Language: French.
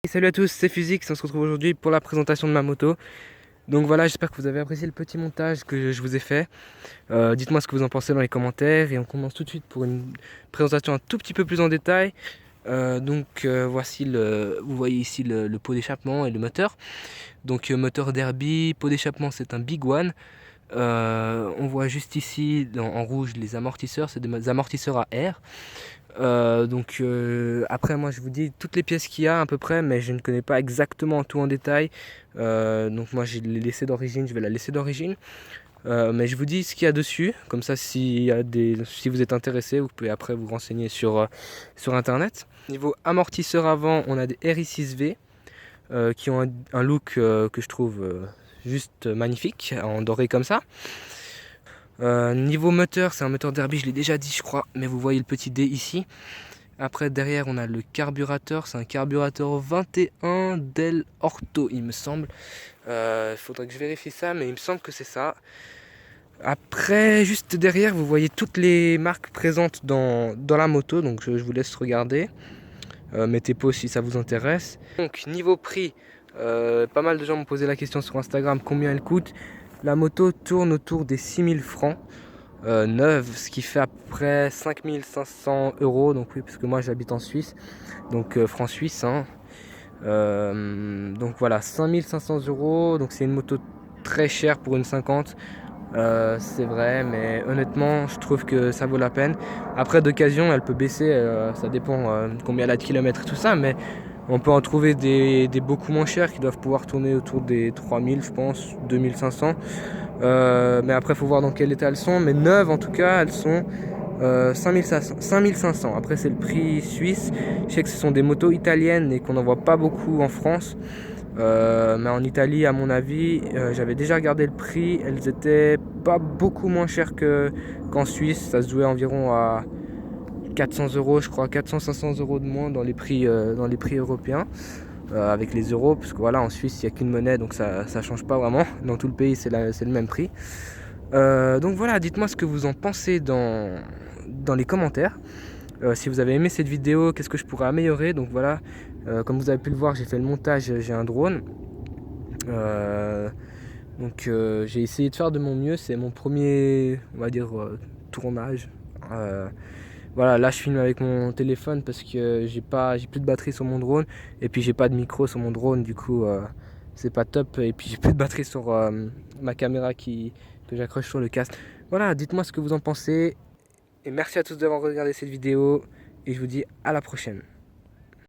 Salut à tous, c'est Physix, on se retrouve aujourd'hui pour la présentation de ma moto. Donc voilà, j'espère que vous avez apprécié le petit montage que je vous ai fait. Dites-moi ce que vous en pensez dans les commentaires et on commence tout de suite pour une présentation un tout petit peu plus en détail. Voici vous voyez ici le pot d'échappement et le moteur. Donc moteur Derby, pot d'échappement c'est un Big One. On voit juste ici en rouge les amortisseurs, c'est des amortisseurs à air. Après moi je vous dis toutes les pièces qu'il y a à peu près, mais je ne connais pas exactement tout en détail. Donc moi je l'ai laissé d'origine, je vais la laisser d'origine. Mais je vous dis ce qu'il y a dessus, comme ça si vous êtes intéressé, vous pouvez après vous renseigner sur internet. Niveau amortisseur avant, on a des RI6V qui ont un look que je trouve juste magnifique, en doré comme ça. Niveau moteur, c'est un moteur Derby, je l'ai déjà dit je crois, mais vous voyez le petit D ici. Après derrière on a le carburateur, c'est un carburateur 21 Del Orto il me semble. Il faudrait que je vérifie ça, mais il me semble que c'est ça. Après juste derrière vous voyez toutes les marques présentes dans la moto, donc je vous laisse regarder. Mettez pause si ça vous intéresse. Donc niveau prix, pas mal de gens m'ont posé la question sur Instagram combien elle coûte. La moto tourne autour des 6000 francs neuve, ce qui fait à peu près 5500 euros. Donc oui, parce que moi j'habite en Suisse, donc francs suisses. Hein. Donc voilà, 5500 euros. Donc c'est une moto très chère pour une 50. C'est vrai, mais honnêtement, je trouve que ça vaut la peine. Après, d'occasion, elle peut baisser. Ça dépend combien elle a de kilomètres et tout ça, mais on peut en trouver des beaucoup moins chers qui doivent pouvoir tourner autour des 3000, je pense, 2500. Mais après, il faut voir dans quel état elles sont. Mais neuves, en tout cas, elles sont 5500. Après, c'est le prix suisse. Je sais que ce sont des motos italiennes et qu'on n'en voit pas beaucoup en France. Mais en Italie, à mon avis, j'avais déjà regardé le prix. Elles étaient pas beaucoup moins chères qu'en Suisse. Ça se jouait environ à 400 euros, je crois, 400-500 euros de moins dans les prix européens. Avec les euros, parce que voilà, en Suisse il n'y a qu'une monnaie, donc ça change pas vraiment. Dans tout le pays c'est le même prix. Donc voilà, dites-moi ce que vous en pensez dans les commentaires. Si vous avez aimé cette vidéo, qu'est-ce que je pourrais améliorer. Donc voilà, comme vous avez pu le voir, j'ai fait le montage, j'ai un drone. J'ai essayé de faire de mon mieux, c'est mon premier, on va dire, tournage. Voilà, là je filme avec mon téléphone parce que j'ai plus de batterie sur mon drone et puis j'ai pas de micro sur mon drone, du coup c'est pas top, et puis j'ai plus de batterie sur ma caméra que j'accroche sur le casque. Voilà, dites-moi ce que vous en pensez et merci à tous d'avoir regardé cette vidéo et je vous dis à la prochaine.